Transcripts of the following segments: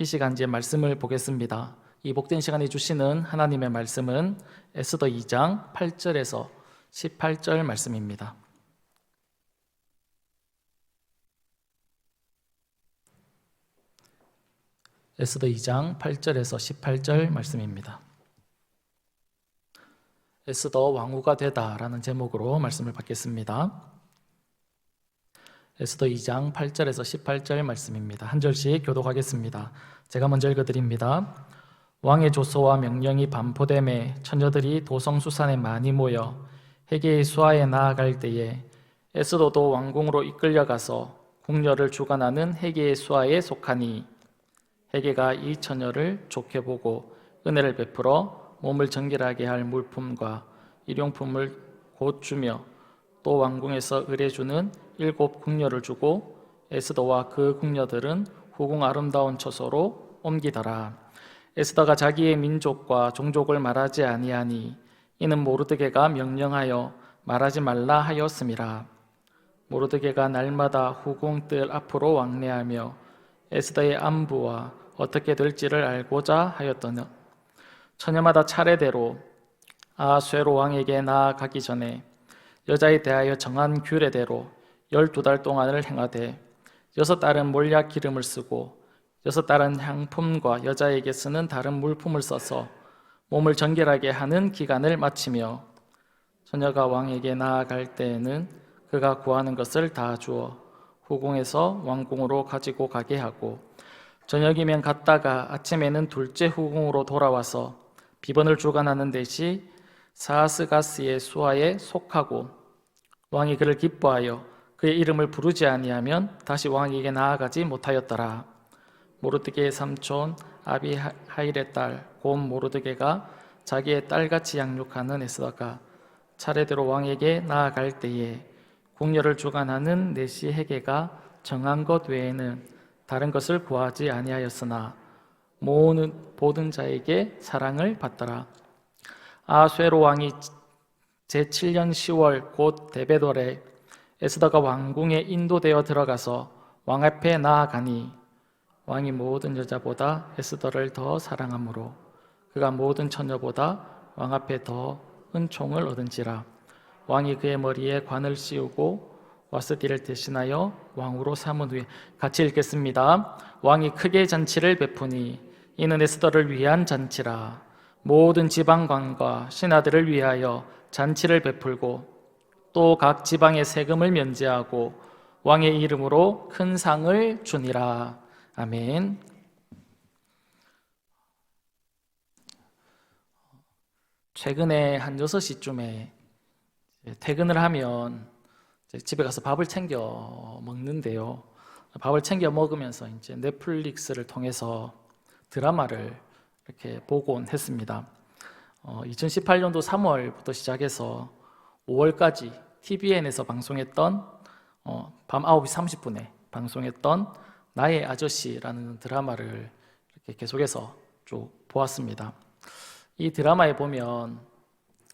이 시간 이제 말씀을 보겠습니다. 이 복된 시간에 주시는 하나님의 말씀은 에스더 2장 8절에서 18절 말씀입니다. 에스더 2장 8절에서 18절 말씀입니다. 에스더 왕후가 되다라는 제목으로 말씀을 받겠습니다. 에스더 2장 8절에서 18절 말씀입니다. 한 절씩 교독하겠습니다. 제가 먼저 읽어드립니다. 왕의 조서와 명령이 반포됨에 처녀들이 도성수산에 많이 모여 헤게의 수하에 나아갈 때에 에스더도 왕궁으로 이끌려가서 궁녀를 주관하는 헤게의 수하에 속하니 헤게가 이 처녀를 좋게 보고 은혜를 베풀어 몸을 정결하게 할 물품과 일용품을 곧 주며 또 왕궁에서 의뢰주는 7 궁녀를 주고 에스더와 그 궁녀들은 후궁 아름다운 처소로 옮기더라. 에스더가 자기의 민족과 종족을 말하지 아니하니 이는 모르드게가 명령하여 말하지 말라 하였음이라. 모르드게가 날마다 후궁 뜰 앞으로 왕래하며 에스더의 안부와 어떻게 될지를 알고자 하였더니 처녀마다 차례대로 아수에로 왕에게 나아가기 전에 여자에 대하여 정한 규례대로 12달 동안을 행하되 6달은 몰약 기름을 쓰고 6달은 향품과 여자에게 쓰는 다른 물품을 써서 몸을 정결하게 하는 기간을 마치며 처녀가 왕에게 나아갈 때에는 그가 구하는 것을 다 주어 후궁에서 왕궁으로 가지고 가게 하고 저녁이면 갔다가 아침에는 둘째 후궁으로 돌아와서 비번을 주관하는 대시 사스가스의 수하에 속하고 왕이 그를 기뻐하여 그의 이름을 부르지 아니하면 다시 왕에게 나아가지 못하였더라. 모르드게의 삼촌 아비하일의 딸 곧 모르드게가 자기의 딸같이 양육하는 에스더가 차례대로 왕에게 나아갈 때에 궁녀를 주관하는 내시 헤게가 정한 것 외에는 다른 것을 구하지 아니하였으나 모든 자에게 사랑을 받더라. 아수에로 왕이 제7년 10월 곧 데베돌에 에스더가 왕궁에 인도되어 들어가서 왕 앞에 나아가니 왕이 모든 여자보다 에스더를 더 사랑하므로 그가 모든 처녀보다 왕 앞에 더 은총을 얻은지라. 왕이 그의 머리에 관을 씌우고 와스디를 대신하여 왕으로 삼은 후에 같이 읽겠습니다. 왕이 크게 잔치를 베푸니 이는 에스더를 위한 잔치라. 모든 지방관과 신하들을 위하여 잔치를 베풀고 또 각 지방의 세금을 면제하고 왕의 이름으로 큰 상을 주니라. 아멘. 최근에 한 6시쯤에 퇴근을 하면 집에 가서 밥을 챙겨 먹는데요. 밥을 챙겨 먹으면서 이제 넷플릭스를 통해서 드라마를 이렇게 보곤 했습니다. 2018년도 3월부터 시작해서 5월까지 TVN에서 방송했던 밤 9시 30분에 방송했던 나의 아저씨라는 드라마를 이렇게 계속해서 쭉 보았습니다. 이 드라마에 보면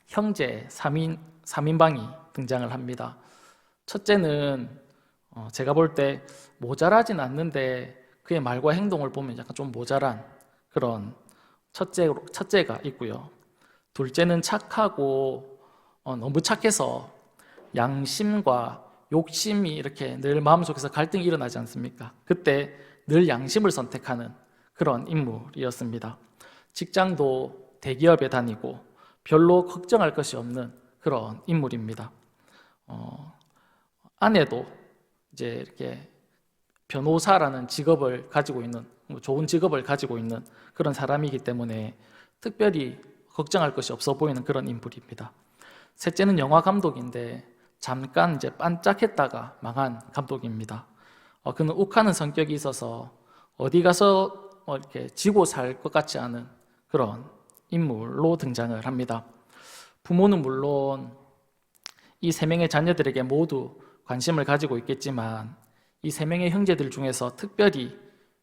형제 3인방이 등장을 합니다. 첫째는 제가 볼 때 모자라진 않는데 그의 말과 행동을 보면 약간 좀 모자란 그런 첫째가 있고요. 둘째는 착하고 너무 착해서 양심과 욕심이 이렇게 늘 마음속에서 갈등이 일어나지 않습니까? 그때 늘 양심을 선택하는 그런 인물이었습니다. 직장도 대기업에 다니고 별로 걱정할 것이 없는 그런 인물입니다. 아내도 이제 이렇게 변호사라는 직업을 가지고 있는 좋은 직업을 가지고 있는 그런 사람이기 때문에 특별히 걱정할 것이 없어 보이는 그런 인물입니다. 셋째는 영화 감독인데 잠깐 이제 반짝했다가 망한 감독입니다. 그는 욱하는 성격이 있어서 어디 가서 이렇게 지고 살 것 같지 않은 그런 인물로 등장을 합니다. 부모는 물론 이 3명의 자녀들에게 모두 관심을 가지고 있겠지만 이 3명의 형제들 중에서 특별히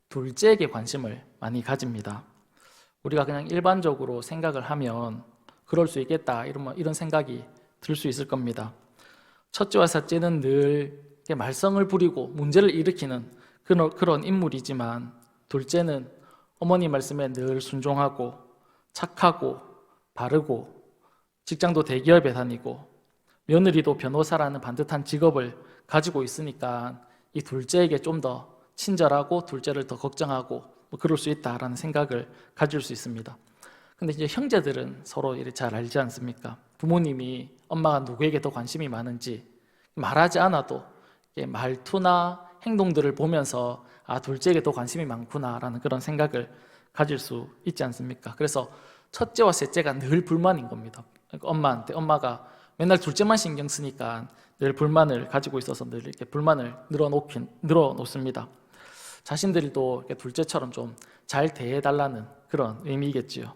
둘째에게 관심을 많이 가집니다. 우리가 그냥 일반적으로 생각을 하면 그럴 수 있겠다 이런 생각이 들 수 있을 겁니다. 첫째와 셋째는 늘 말썽을 부리고 문제를 일으키는 그런 인물이지만 둘째는 어머니 말씀에 늘 순종하고 착하고 바르고 직장도 대기업에 다니고 며느리도 변호사라는 반듯한 직업을 가지고 있으니까 이 둘째에게 좀 더 친절하고 둘째를 더 걱정하고 뭐 그럴 수 있다라는 생각을 가질 수 있습니다. 근데 이제 형제들은 서로 이렇게 잘 알지 않습니까? 부모님이 엄마가 누구에게 더 관심이 많은지 말하지 않아도 말투나 행동들을 보면서 아, 둘째에게 더 관심이 많구나라는 그런 생각을 가질 수 있지 않습니까? 그래서 첫째와 셋째가 늘 불만인 겁니다. 그러니까 엄마한테 엄마가 맨날 둘째만 신경 쓰니까 늘 불만을 가지고 있어서 늘 이렇게 불만을 늘어놓습니다. 자신들도 둘째처럼 좀 잘 대해달라는 그런 의미겠지요.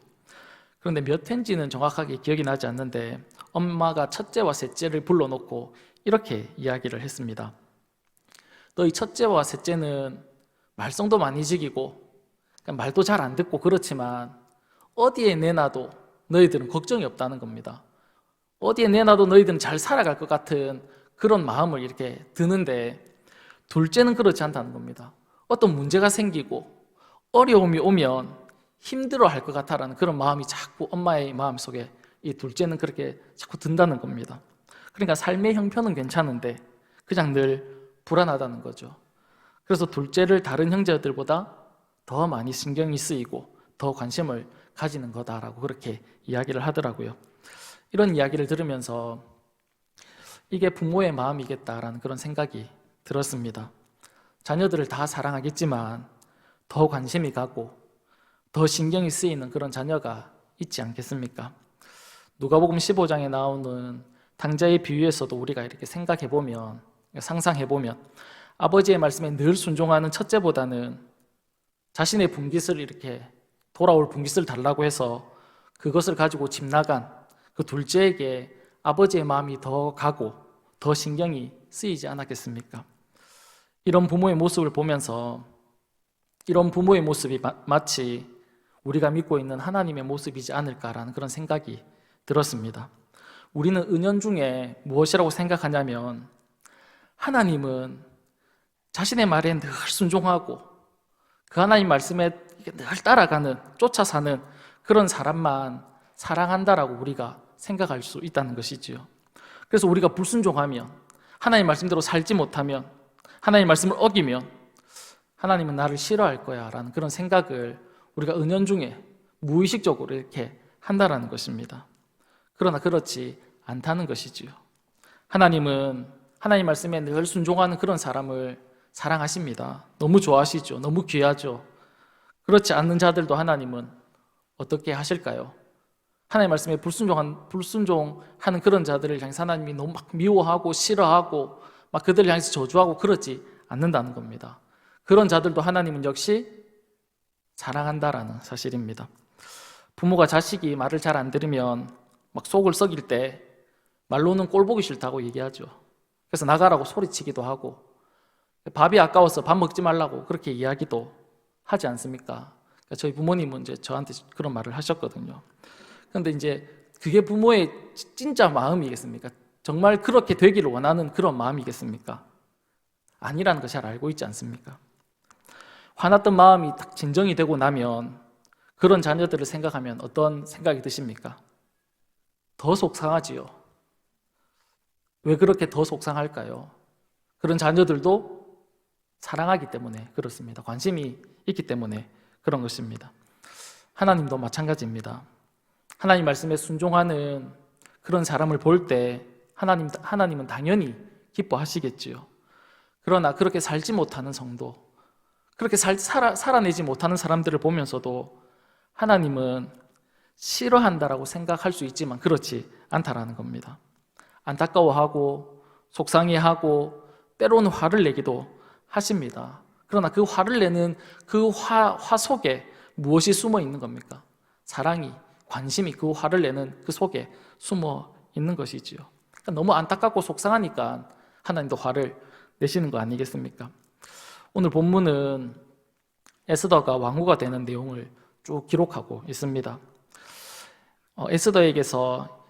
그런데 몇 회인지는 정확하게 기억이 나지 않는데 엄마가 첫째와 셋째를 불러놓고 이렇게 이야기를 했습니다. 너희 첫째와 셋째는 말썽도 많이 지기고 말도 잘 안 듣고 그렇지만 어디에 내놔도 너희들은 걱정이 없다는 겁니다. 어디에 내놔도 너희들은 잘 살아갈 것 같은 그런 마음을 이렇게 드는데 둘째는 그렇지 않다는 겁니다. 어떤 문제가 생기고 어려움이 오면 힘들어 할 것 같다라는 그런 마음이 자꾸 엄마의 마음속에 이 둘째는 그렇게 자꾸 든다는 겁니다. 그러니까 삶의 형편은 괜찮은데 그냥 늘 불안하다는 거죠. 그래서 둘째를 다른 형제들보다 더 많이 신경이 쓰이고 더 관심을 가지는 거다라고 그렇게 이야기를 하더라고요. 이런 이야기를 들으면서 이게 부모의 마음이겠다라는 그런 생각이 들었습니다. 자녀들을 다 사랑하겠지만 더 관심이 가고 더 신경이 쓰이는 그런 자녀가 있지 않겠습니까? 누가복음 15장에 나오는 당자의 비유에서도 우리가 이렇게 생각해보면, 상상해보면 아버지의 말씀에 늘 순종하는 첫째보다는 자신의 분깃을 이렇게 돌아올 분깃을 달라고 해서 그것을 가지고 집 나간 그 둘째에게 아버지의 마음이 더 가고 더 신경이 쓰이지 않았겠습니까? 이런 부모의 모습을 보면서 이런 부모의 모습이 마치 우리가 믿고 있는 하나님의 모습이지 않을까라는 그런 생각이 들었습니다. 우리는 은연중에 무엇이라고 생각하냐면 하나님은 자신의 말에 늘 순종하고 그 하나님 말씀에 늘 따라가는, 쫓아 사는 그런 사람만 사랑한다라고 우리가 생각할 수 있다는 것이지요. 그래서 우리가 불순종하면, 하나님 말씀대로 살지 못하면, 하나님 말씀을 어기면 하나님은 나를 싫어할 거야 라는 그런 생각을 우리가 은연중에 무의식적으로 이렇게 한다라는 것입니다. 그러나 그렇지 않다는 것이지요. 하나님은 하나님 말씀에 늘 순종하는 그런 사람을 사랑하십니다. 너무 좋아하시죠. 너무 귀하죠. 그렇지 않는 자들도 하나님은 어떻게 하실까요? 하나님 말씀에 불순종하는 그런 자들을 향해서 하나님이 너무 막 미워하고 싫어하고 막 그들을 향해서 저주하고 그러지 않는다는 겁니다. 그런 자들도 하나님은 역시 사랑한다라는 사실입니다. 부모가 자식이 말을 잘 안 들으면 막 속을 썩일 때 말로는 꼴 보기 싫다고 얘기하죠. 그래서 나가라고 소리치기도 하고 밥이 아까워서 밥 먹지 말라고 그렇게 이야기도 하지 않습니까? 그러니까 저희 부모님은 이제 저한테 그런 말을 하셨거든요. 그런데 이제 그게 부모의 진짜 마음이겠습니까? 정말 그렇게 되기를 원하는 그런 마음이겠습니까? 아니라는 걸 잘 알고 있지 않습니까? 화났던 마음이 딱 진정이 되고 나면 그런 자녀들을 생각하면 어떤 생각이 드십니까? 더 속상하지요. 왜 그렇게 더 속상할까요? 그런 자녀들도 사랑하기 때문에 그렇습니다. 관심이 있기 때문에 그런 것입니다. 하나님도 마찬가지입니다. 하나님 말씀에 순종하는 그런 사람을 볼 때 하나님은 당연히 기뻐하시겠지요. 그러나 그렇게 살지 못하는 성도, 그렇게 살아내지 못하는 사람들을 보면서도 하나님은 싫어한다라고 생각할 수 있지만 그렇지 않다라는 겁니다. 안타까워하고 속상해하고 때로는 화를 내기도 하십니다. 그러나 그 화를 내는 그 화 속에 무엇이 숨어 있는 겁니까? 사랑이, 관심이 그 화를 내는 그 속에 숨어 있는 것이지요. 그러니까 너무 안타깝고 속상하니까 하나님도 화를 내시는 거 아니겠습니까? 오늘 본문은 에스더가 왕후가 되는 내용을 쭉 기록하고 있습니다. 에스더에게서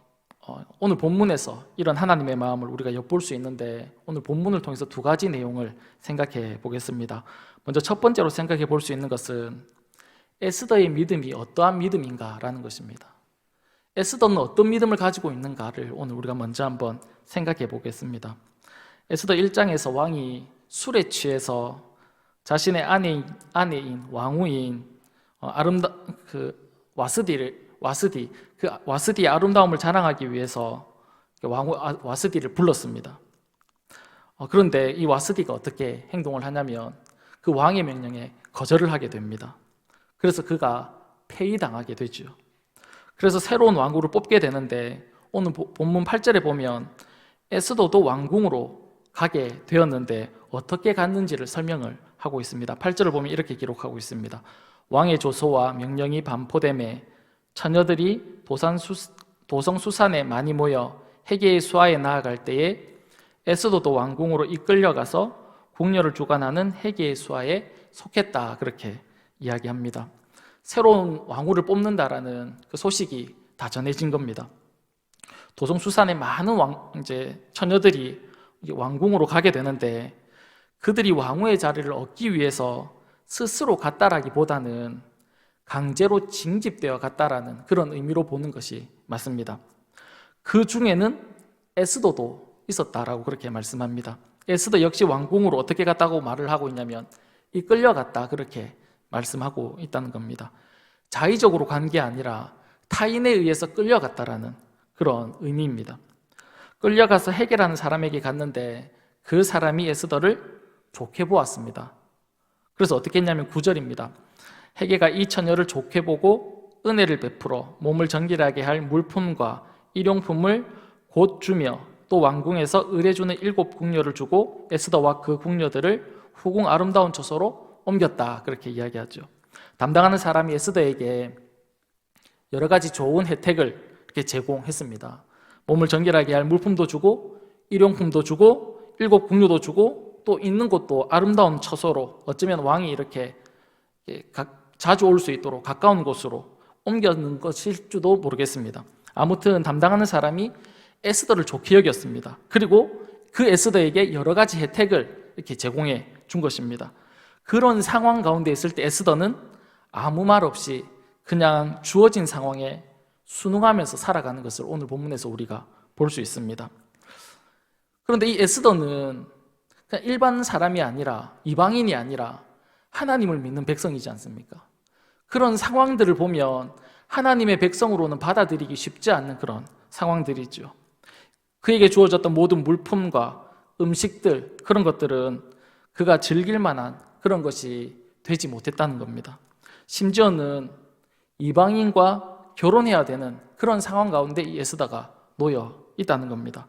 오늘 본문에서 이런 하나님의 마음을 우리가 엿볼 수 있는데 오늘 본문을 통해서 두 가지 내용을 생각해 보겠습니다. 먼저 첫 번째로 생각해 볼 수 있는 것은 에스더의 믿음이 어떠한 믿음인가라는 것입니다. 에스더는 어떤 믿음을 가지고 있는가를 오늘 우리가 먼저 한번 생각해 보겠습니다. 에스더 1장에서 왕이 술에 취해서 자신의 아내인 왕후인 와스디의 아름다움을 자랑하기 위해서 왕후 와스디를 불렀습니다. 그런데 이 와스디가 어떻게 행동을 하냐면 그 왕의 명령에 거절을 하게 됩니다. 그래서 그가 폐위당하게 되죠. 그래서 새로운 왕후를 뽑게 되는데 오늘 본문 8절에 보면 에스더도 왕궁으로 가게 되었는데 어떻게 갔는지를 설명을 하고 있습니다. 8절을 보면 이렇게 기록하고 있습니다. 왕의 조소와 명령이 반포됨에 처녀들이 도성수산에 많이 모여 헤게의 수하에 나아갈 때에 에스더도 왕궁으로 이끌려가서 궁녀를 주관하는 헤게의 수하에 속했다, 그렇게 이야기합니다. 새로운 왕후를 뽑는다라는 그 소식이 다 전해진 겁니다. 도성수산에 많은 처녀들이 왕궁으로 가게 되는데 그들이 왕후의 자리를 얻기 위해서 스스로 갔다라기보다는 강제로 징집되어 갔다라는 그런 의미로 보는 것이 맞습니다. 그 중에는 에스더도 있었다라고 그렇게 말씀합니다. 에스더 역시 왕궁으로 어떻게 갔다고 말을 하고 있냐면 이끌려갔다, 그렇게 말씀하고 있다는 겁니다. 자의적으로 간 게 아니라 타인에 의해서 끌려갔다라는 그런 의미입니다. 끌려가서 헤게라는 사람에게 갔는데 그 사람이 에스더를 좋게 보았습니다. 그래서 어떻게 했냐면 9절입니다. 헤게가 이 처녀를 좋게 보고 은혜를 베풀어 몸을 정결하게 할 물품과 일용품을 곧 주며 또 왕궁에서 의뢰주는 7 궁녀를 주고 에스더와 그 궁녀들을 후궁 아름다운 처소로 옮겼다, 그렇게 이야기하죠. 담당하는 사람이 에스더에게 여러 가지 좋은 혜택을 이렇게 제공했습니다. 몸을 정결하게 할 물품도 주고 일용품도 주고 7 궁녀도 주고 또 있는 곳도 아름다운 처소로, 어쩌면 왕이 이렇게 자주 올 수 있도록 가까운 곳으로 옮겨놓은 것일지도 모르겠습니다. 아무튼 담당하는 사람이 에스더를 좋게 여겼습니다. 그리고 그 에스더에게 여러 가지 혜택을 이렇게 제공해 준 것입니다. 그런 상황 가운데 있을 때 에스더는 아무 말 없이 그냥 주어진 상황에 순응하면서 살아가는 것을 오늘 본문에서 우리가 볼 수 있습니다. 그런데 이 에스더는 그냥 일반 사람이 아니라, 이방인이 아니라 하나님을 믿는 백성이지 않습니까? 그런 상황들을 보면 하나님의 백성으로는 받아들이기 쉽지 않는 그런 상황들이죠. 그에게 주어졌던 모든 물품과 음식들, 그런 것들은 그가 즐길 만한 그런 것이 되지 못했다는 겁니다. 심지어는 이방인과 결혼해야 되는 그런 상황 가운데 이 에스더가 놓여 있다는 겁니다.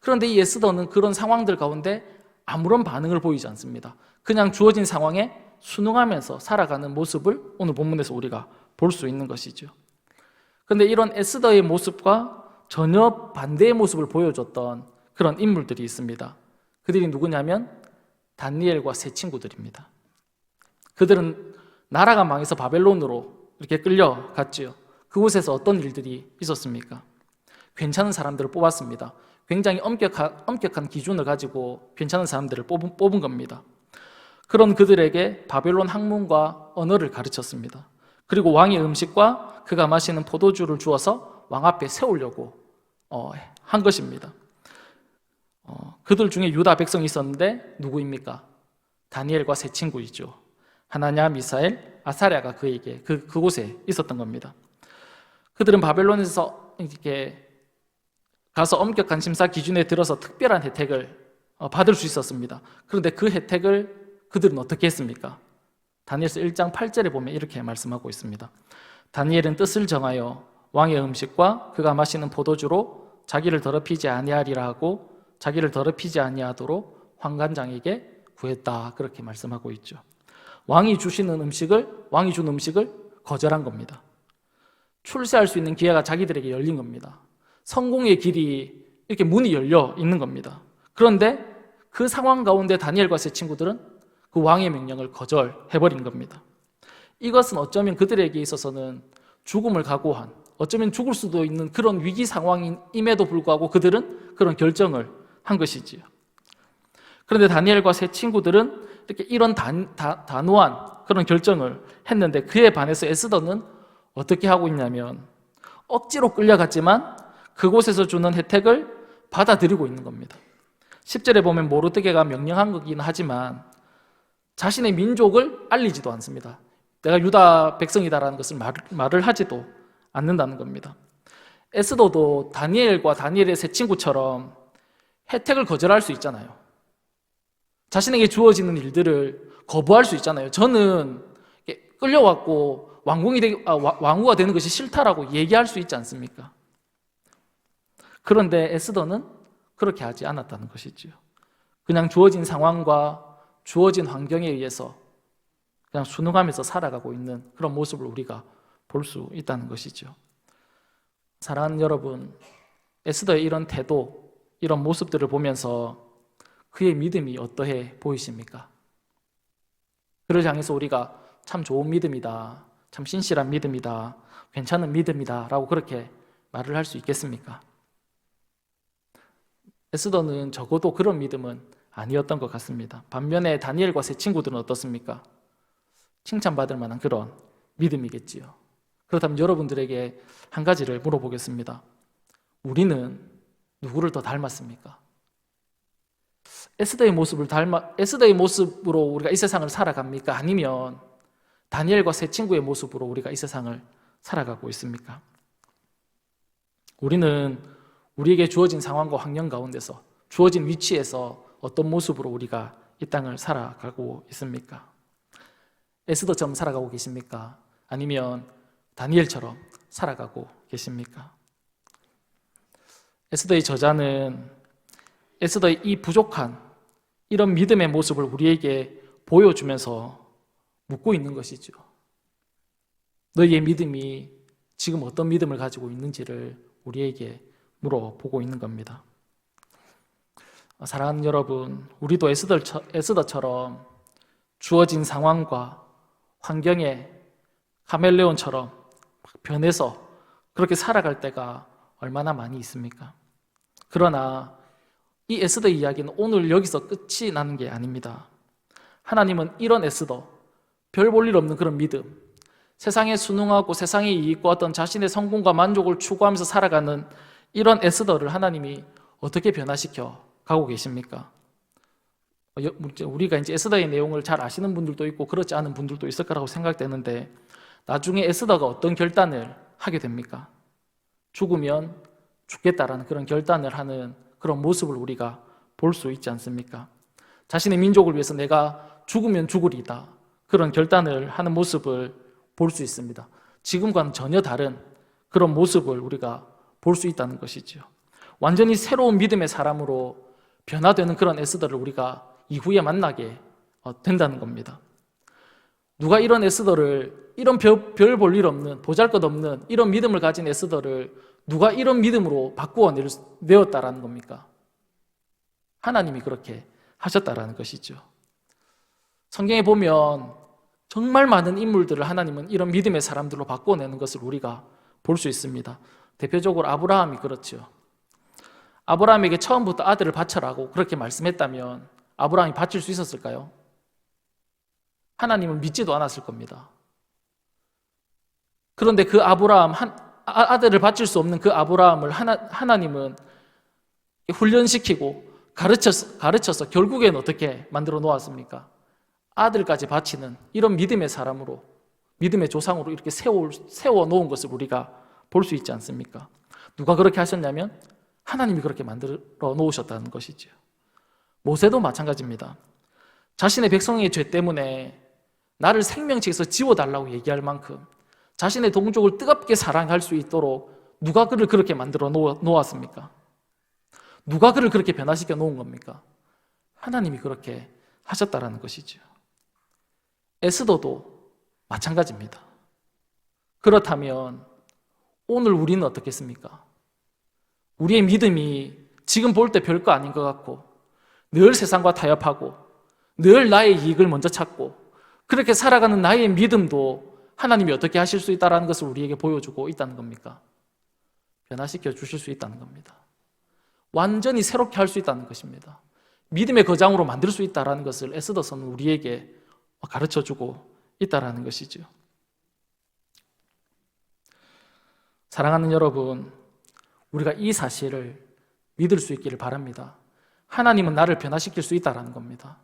그런데 이 에스더는 그런 상황들 가운데 아무런 반응을 보이지 않습니다. 그냥 주어진 상황에 순응하면서 살아가는 모습을 오늘 본문에서 우리가 볼 수 있는 것이죠. 그런데 이런 에스더의 모습과 전혀 반대의 모습을 보여줬던 그런 인물들이 있습니다. 그들이 누구냐면 다니엘과 세 친구들입니다. 그들은 나라가 망해서 바벨론으로 이렇게 끌려갔지요. 그곳에서 어떤 일들이 있었습니까? 괜찮은 사람들을 뽑았습니다. 굉장히 엄격한 기준을 가지고 괜찮은 사람들을 뽑은 겁니다. 그런 그들에게 바벨론 학문과 언어를 가르쳤습니다. 그리고 왕의 음식과 그가 마시는 포도주를 주어서 왕 앞에 세우려고 한 것입니다. 그들 중에 유다 백성이 있었는데 누구입니까? 다니엘과 세 친구이죠. 하나냐, 미사엘, 아사랴가 그에게 그곳에 있었던 겁니다. 그들은 바벨론에서 이렇게 가서 엄격한 심사 기준에 들어서 특별한 혜택을 받을 수 있었습니다. 그런데 그 혜택을 그들은 어떻게 했습니까? 다니엘서 1장 8절에 보면 이렇게 말씀하고 있습니다. 다니엘은 뜻을 정하여 왕의 음식과 그가 마시는 포도주로 자기를 더럽히지 아니하리라 하고 자기를 더럽히지 아니하도록 환관장에게 구했다, 그렇게 말씀하고 있죠. 왕이 준 음식을 거절한 겁니다. 출세할 수 있는 기회가 자기들에게 열린 겁니다. 성공의 길이 이렇게 문이 열려 있는 겁니다. 그런데 그 상황 가운데 다니엘과 세 친구들은 그 왕의 명령을 거절해버린 겁니다. 이것은 어쩌면 그들에게 있어서는 죽음을 각오한, 어쩌면 죽을 수도 있는 그런 위기 상황임에도 불구하고 그들은 그런 결정을 한 것이지요. 그런데 다니엘과 세 친구들은 이렇게 이런 단호한 그런 결정을 했는데 그에 반해서 에스더는 어떻게 하고 있냐면 억지로 끌려갔지만 그곳에서 주는 혜택을 받아들이고 있는 겁니다. 10절에 보면 모르드게가 명령한 거긴 하지만 자신의 민족을 알리지도 않습니다. 내가 유다 백성이다라는 것을 말을 하지도 않는다는 겁니다. 에스더도 다니엘과 다니엘의 세 친구처럼 혜택을 거절할 수 있잖아요. 자신에게 주어지는 일들을 거부할 수 있잖아요. 저는 끌려왔고 왕후가 되는 것이 싫다라고 얘기할 수 있지 않습니까? 그런데 에스더는 그렇게 하지 않았다는 것이지요. 그냥 주어진 상황과 주어진 환경에 의해서 그냥 순응하면서 살아가고 있는 그런 모습을 우리가 볼 수 있다는 것이죠. 사랑하는 여러분, 에스더의 이런 태도, 이런 모습들을 보면서 그의 믿음이 어떠해 보이십니까? 그를 향해서 우리가 참 좋은 믿음이다, 참 신실한 믿음이다, 괜찮은 믿음이다 라고 그렇게 말을 할 수 있겠습니까? 에스더는 적어도 그런 믿음은 아니었던 것 같습니다. 반면에 다니엘과 세 친구들은 어떻습니까? 칭찬받을 만한 그런 믿음이겠지요. 그렇다면 여러분들에게 한 가지를 물어보겠습니다. 우리는 누구를 더 닮았습니까? 에스더의 모습으로 우리가 이 세상을 살아갑니까? 아니면 다니엘과 세 친구의 모습으로 우리가 이 세상을 살아가고 있습니까? 우리는 우리에게 주어진 상황과 환경 가운데서 주어진 위치에서 어떤 모습으로 우리가 이 땅을 살아가고 있습니까? 에스더처럼 살아가고 계십니까? 아니면 다니엘처럼 살아가고 계십니까? 에스더의 저자는 에스더의 이 부족한 이런 믿음의 모습을 우리에게 보여주면서 묻고 있는 것이죠. 너희의 믿음이 지금 어떤 믿음을 가지고 있는지를 우리에게 물어보고 있는 겁니다. 사랑하는 여러분, 우리도 에스더처럼 주어진 상황과 환경에 카멜레온처럼 변해서 그렇게 살아갈 때가 얼마나 많이 있습니까? 그러나 이 에스더의 이야기는 오늘 여기서 끝이 나는 게 아닙니다. 하나님은 이런 에스더, 별 볼 일 없는 그런 믿음, 세상에 순응하고 세상의 이익과 어떤 자신의 성공과 만족을 추구하면서 살아가는 이런 에스더를 하나님이 어떻게 변화시켜 가고 계십니까? 우리가 이제 에스더의 내용을 잘 아시는 분들도 있고 그렇지 않은 분들도 있을 거라고 생각되는데 나중에 에스더가 어떤 결단을 하게 됩니까? 죽으면 죽겠다라는 그런 결단을 하는 그런 모습을 우리가 볼 수 있지 않습니까? 자신의 민족을 위해서 내가 죽으면 죽으리다 그런 결단을 하는 모습을 볼 수 있습니다. 지금과는 전혀 다른 그런 모습을 우리가 볼 수 있다는 것이죠. 완전히 새로운 믿음의 사람으로 변화되는 그런 에스더를 우리가 이후에 만나게 된다는 겁니다. 누가 이런 에스더를, 이런 별 볼 일 없는, 보잘것없는 이런 믿음을 가진 에스더를 누가 이런 믿음으로 바꾸어 내었다라는 겁니까? 하나님이 그렇게 하셨다라는 것이죠. 성경에 보면 정말 많은 인물들을 하나님은 이런 믿음의 사람들로 바꾸어내는 것을 우리가 볼 수 있습니다. 대표적으로 아브라함이 그렇죠. 아브라함에게 처음부터 아들을 바쳐라고 그렇게 말씀했다면 아브라함이 바칠 수 있었을까요? 하나님은 믿지도 않았을 겁니다. 그런데 그 아브라함, 아들을 바칠 수 없는 그 아브라함을 하나님은 훈련시키고 가르쳐서 결국엔 어떻게 만들어 놓았습니까? 아들까지 바치는 이런 믿음의 사람으로, 믿음의 조상으로 이렇게 세워 놓은 것을 우리가 볼 수 있지 않습니까? 누가 그렇게 하셨냐면 하나님이 그렇게 만들어 놓으셨다는 것이죠. 모세도 마찬가지입니다. 자신의 백성의 죄 때문에 나를 생명책에서 지워달라고 얘기할 만큼 자신의 동족을 뜨겁게 사랑할 수 있도록 누가 그를 그렇게 만들어 놓았습니까? 누가 그를 그렇게 변화시켜 놓은 겁니까? 하나님이 그렇게 하셨다라는 것이죠. 에스더도 마찬가지입니다. 그렇다면 오늘 우리는 어떻겠습니까? 우리의 믿음이 지금 볼 때 별거 아닌 것 같고 늘 세상과 타협하고 늘 나의 이익을 먼저 찾고 그렇게 살아가는 나의 믿음도 하나님이 어떻게 하실 수 있다는 것을 우리에게 보여주고 있다는 겁니까? 변화시켜 주실 수 있다는 겁니다. 완전히 새롭게 할 수 있다는 것입니다. 믿음의 거장으로 만들 수 있다는 것을 에스더서는 우리에게 가르쳐주고 있다는 것이죠. 사랑하는 여러분, 우리가 이 사실을 믿을 수 있기를 바랍니다. 하나님은 나를 변화시킬 수 있다는 겁니다.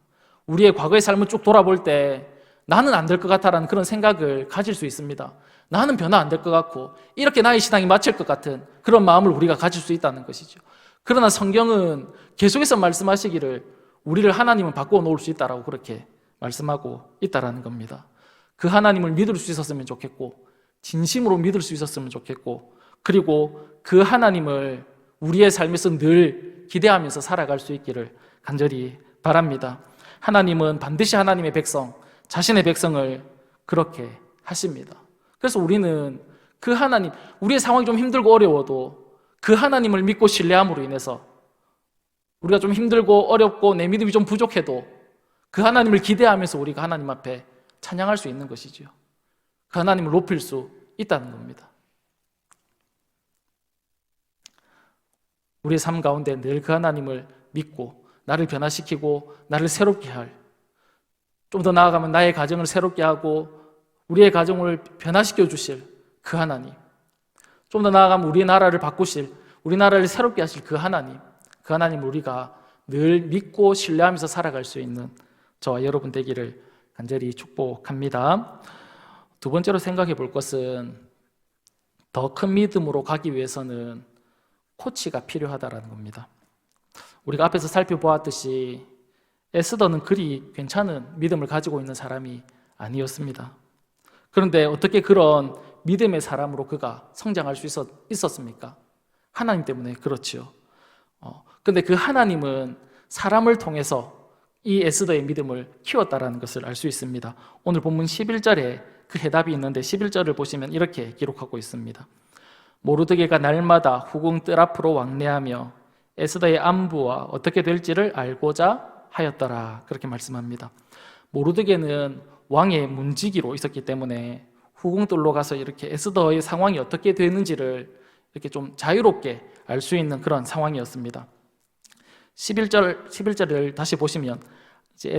우리의 과거의 삶을 쭉 돌아볼 때 나는 안 될 것 같다라는 그런 생각을 가질 수 있습니다. 나는 변화 안 될 것 같고 이렇게 나의 신앙이 맞출 것 같은 그런 마음을 우리가 가질 수 있다는 것이죠. 그러나 성경은 계속해서 말씀하시기를 우리를 하나님은 바꾸어 놓을 수 있다라고 그렇게 말씀하고 있다라는 겁니다. 그 하나님을 믿을 수 있었으면 좋겠고 진심으로 믿을 수 있었으면 좋겠고 그리고 그 하나님을 우리의 삶에서 늘 기대하면서 살아갈 수 있기를 간절히 바랍니다. 하나님은 반드시 하나님의 백성, 자신의 백성을 그렇게 하십니다. 그래서 우리는 그 하나님, 우리의 상황이 좀 힘들고 어려워도 그 하나님을 믿고 신뢰함으로 인해서 우리가 좀 힘들고 어렵고 내 믿음이 좀 부족해도 그 하나님을 기대하면서 우리가 하나님 앞에 찬양할 수 있는 것이죠. 그 하나님을 높일 수 있다는 겁니다. 우리의 삶 가운데 늘 그 하나님을 믿고 나를 변화시키고 나를 새롭게 할, 좀 더 나아가면 나의 가정을 새롭게 하고 우리의 가정을 변화시켜 주실 그 하나님, 좀 더 나아가면 우리의 나라를 바꾸실, 우리나라를 새롭게 하실 그 하나님을 우리가 늘 믿고 신뢰하면서 살아갈 수 있는 저와 여러분 되기를 간절히 축복합니다. 두 번째로 생각해 볼 것은 더 큰 믿음으로 가기 위해서는 코치가 필요하다는 겁니다. 우리가 앞에서 살펴보았듯이 에스더는 그리 괜찮은 믿음을 가지고 있는 사람이 아니었습니다. 그런데 어떻게 그런 믿음의 사람으로 그가 성장할 수 있었습니까? 하나님 때문에 그렇지요. 그런데 그 하나님은 사람을 통해서 이 에스더의 믿음을 키웠다는 것을 알 수 있습니다. 오늘 본문 11절에 그 해답이 있는데 11절을 보시면 이렇게 기록하고 있습니다. 모르드게가 날마다 후궁 뜰 앞으로 왕래하며 에스더의 안부와 어떻게 될지를 알고자 하였더라. 그렇게 말씀합니다. 모르드게는 왕의 문지기로 있었기 때문에 후궁뜰로 가서 이렇게 에스더의 상황이 어떻게 되는지를 이렇게 좀 자유롭게 알 수 있는 그런 상황이었습니다. 11절을 다시 보시면 이제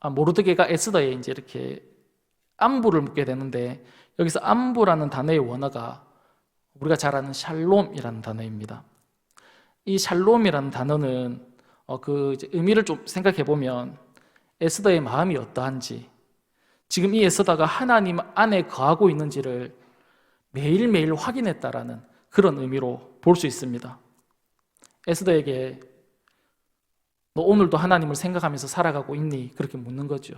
모르드게가 에스더에 이제 이렇게 안부를 묻게 되는데 여기서 안부라는 단어의 원어가 우리가 잘 아는 샬롬이라는 단어입니다. 이 샬롬이라는 단어는 그 의미를 좀 생각해 보면 에스더의 마음이 어떠한지, 지금 이 에스더가 하나님 안에 거하고 있는지를 매일매일 확인했다라는 그런 의미로 볼 수 있습니다. 에스더에게 너 오늘도 하나님을 생각하면서 살아가고 있니? 그렇게 묻는 거죠.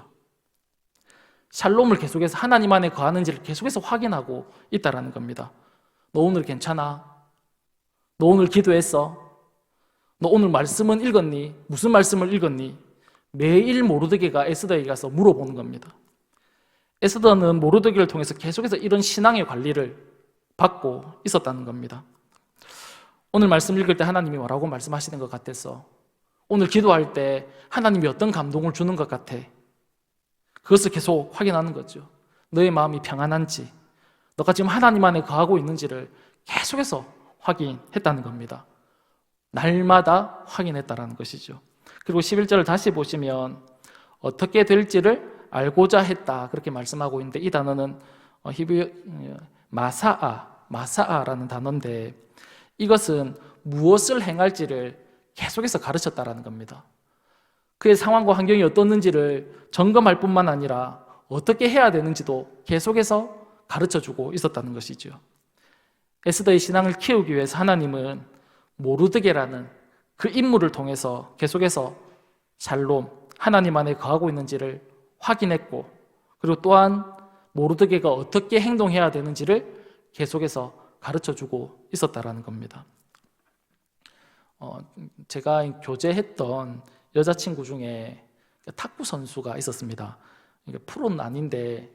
샬롬을 계속해서 하나님 안에 거하는지를 계속해서 확인하고 있다라는 겁니다. 너 오늘 괜찮아? 너 오늘 기도했어? 너 오늘 말씀은 읽었니? 무슨 말씀을 읽었니? 매일 모르드게가 에스더에게 가서 물어보는 겁니다. 에스더는 모르드게를 통해서 계속해서 이런 신앙의 관리를 받고 있었다는 겁니다. 오늘 말씀 읽을 때 하나님이 뭐라고 말씀하시는 것 같아서, 오늘 기도할 때 하나님이 어떤 감동을 주는 것 같아, 그것을 계속 확인하는 거죠. 너의 마음이 평안한지, 너가 지금 하나님 안에 거하고 있는지를 계속해서 확인했다는 겁니다. 날마다 확인했다는 것이죠. 그리고 11절을 다시 보시면 어떻게 될지를 알고자 했다 그렇게 말씀하고 있는데, 이 단어는 히브리 마사아라는 단어인데, 이것은 무엇을 행할지를 계속해서 가르쳤다라는 겁니다. 그의 상황과 환경이 어떻는지를 점검할 뿐만 아니라 어떻게 해야 되는지도 계속해서 가르쳐주고 있었다는 것이죠. 에스더의 신앙을 키우기 위해서 하나님은 모르드게라는 그 인물을 통해서 계속해서 샬롬, 하나님 안에 거하고 있는지를 확인했고, 그리고 또한 모르드게가 어떻게 행동해야 되는지를 계속해서 가르쳐주고 있었다라는 겁니다. 제가 교제했던 여자친구 중에 탁구 선수가 있었습니다. 프로는 아닌데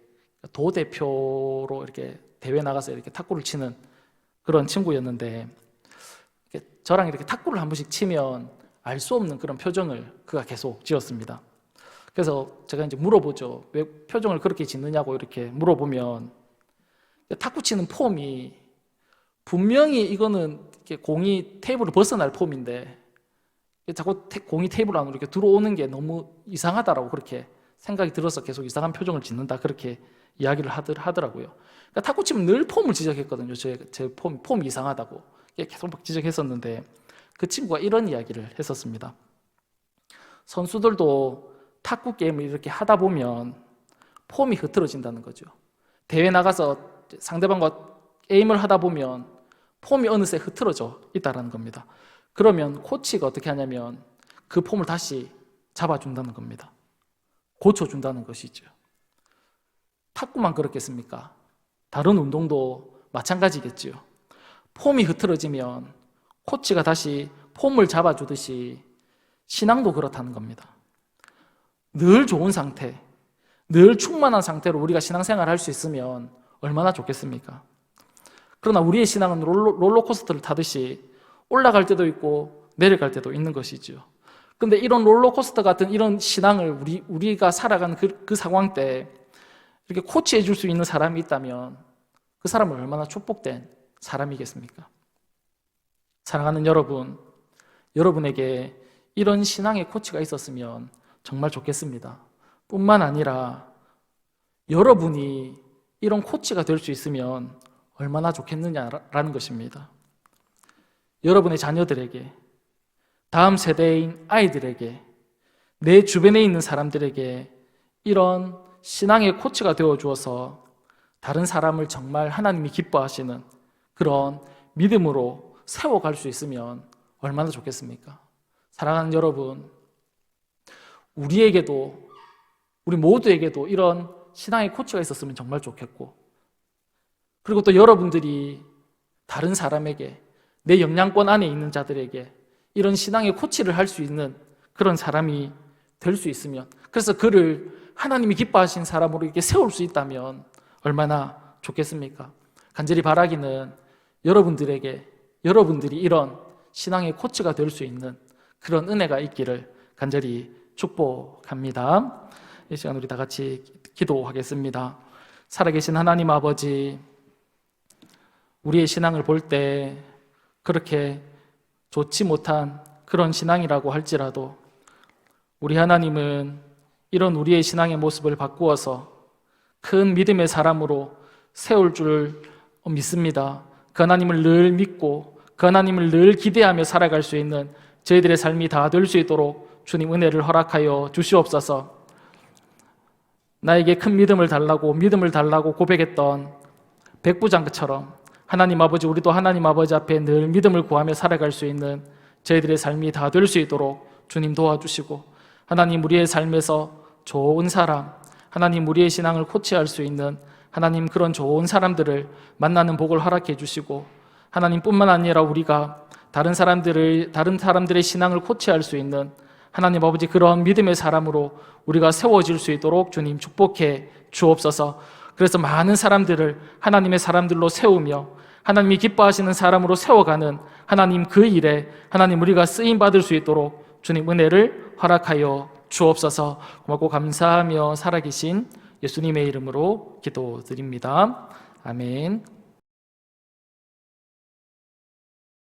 도 대표로 이렇게 대회 나가서 이렇게 탁구를 치는 그런 친구였는데, 저랑 이렇게 탁구를 한 번씩 치면 알 수 없는 그런 표정을 그가 계속 지었습니다. 그래서 제가 이제 물어보죠. 왜 표정을 그렇게 짓느냐고 이렇게 물어보면, 탁구 치는 폼이 분명히 이거는 이렇게 공이 테이블을 벗어날 폼인데 자꾸 공이 테이블 안으로 이렇게 들어오는 게 너무 이상하다라고 그렇게 생각이 들어서 계속 이상한 표정을 짓는다 그렇게 이야기를 하더라고요. 그러니까 탁구 치면 늘 폼을 지적했거든요. 제 폼이 이상하다고 계속 막 지적했었는데 그 친구가 이런 이야기를 했었습니다. 선수들도 탁구 게임을 이렇게 하다 보면 폼이 흐트러진다는 거죠. 대회 나가서 상대방과 게임을 하다 보면 폼이 어느새 흐트러져 있다는 겁니다. 그러면 코치가 어떻게 하냐면 그 폼을 다시 잡아준다는 겁니다. 고쳐준다는 것이죠. 탁구만 그렇겠습니까? 다른 운동도 마찬가지겠죠. 폼이 흐트러지면 코치가 다시 폼을 잡아주듯이 신앙도 그렇다는 겁니다. 늘 좋은 상태, 늘 충만한 상태로 우리가 신앙생활을 할 수 있으면 얼마나 좋겠습니까? 그러나 우리의 신앙은 롤러코스터를 타듯이 올라갈 때도 있고 내려갈 때도 있는 것이죠. 그런데 이런 롤러코스터 같은 이런 신앙을 우리가 살아가는 그 상황 때 이렇게 코치해 줄 수 있는 사람이 있다면 그 사람은 얼마나 축복된 사람이겠습니까? 사랑하는 여러분, 여러분에게 이런 신앙의 코치가 있었으면 정말 좋겠습니다. 뿐만 아니라 여러분이 이런 코치가 될 수 있으면 얼마나 좋겠느냐라는 것입니다. 여러분의 자녀들에게, 다음 세대인 아이들에게, 내 주변에 있는 사람들에게 이런 신앙의 코치가 되어 주어서 다른 사람을 정말 하나님이 기뻐하시는 그런 믿음으로 세워갈 수 있으면 얼마나 좋겠습니까? 사랑하는 여러분, 우리 모두에게도 이런 신앙의 코치가 있었으면 정말 좋겠고, 그리고 또 여러분들이 다른 사람에게, 내 영향권 안에 있는 자들에게 이런 신앙의 코치를 할 수 있는 그런 사람이 될 수 있으면, 그래서 그를 하나님이 기뻐하신 사람으로 이렇게 세울 수 있다면 얼마나 좋겠습니까? 간절히 바라기는 여러분들이 이런 신앙의 코치가 될 수 있는 그런 은혜가 있기를 간절히 축복합니다. 이 시간 우리 다 같이 기도하겠습니다. 살아계신 하나님 아버지, 우리의 신앙을 볼 때 그렇게 좋지 못한 그런 신앙이라고 할지라도 우리 하나님은 이런 우리의 신앙의 모습을 바꾸어서 큰 믿음의 사람으로 세울 줄 믿습니다. 그 하나님을 늘 믿고 그 하나님을 늘 기대하며 살아갈 수 있는 저희들의 삶이 다 될 수 있도록 주님 은혜를 허락하여 주시옵소서. 나에게 큰 믿음을 달라고 고백했던 백부장처럼 하나님 아버지, 우리도 하나님 아버지 앞에 늘 믿음을 구하며 살아갈 수 있는 저희들의 삶이 다 될 수 있도록 주님 도와주시고, 하나님 우리의 삶에서 좋은 사람, 하나님 우리의 신앙을 코치할 수 있는 하나님 그런 좋은 사람들을 만나는 복을 허락해 주시고, 하나님뿐만 아니라 우리가 다른 사람들의 신앙을 코치할 수 있는 하나님 아버지 그런 믿음의 사람으로 우리가 세워질 수 있도록 주님 축복해 주옵소서. 그래서 많은 사람들을 하나님의 사람들로 세우며 하나님이 기뻐하시는 사람으로 세워가는 하나님 그 일에 하나님 우리가 쓰임받을 수 있도록 주님 은혜를 허락하여 주옵소서. 고맙고 감사하며 살아계신 예수님의 이름으로 기도드립니다. 아멘.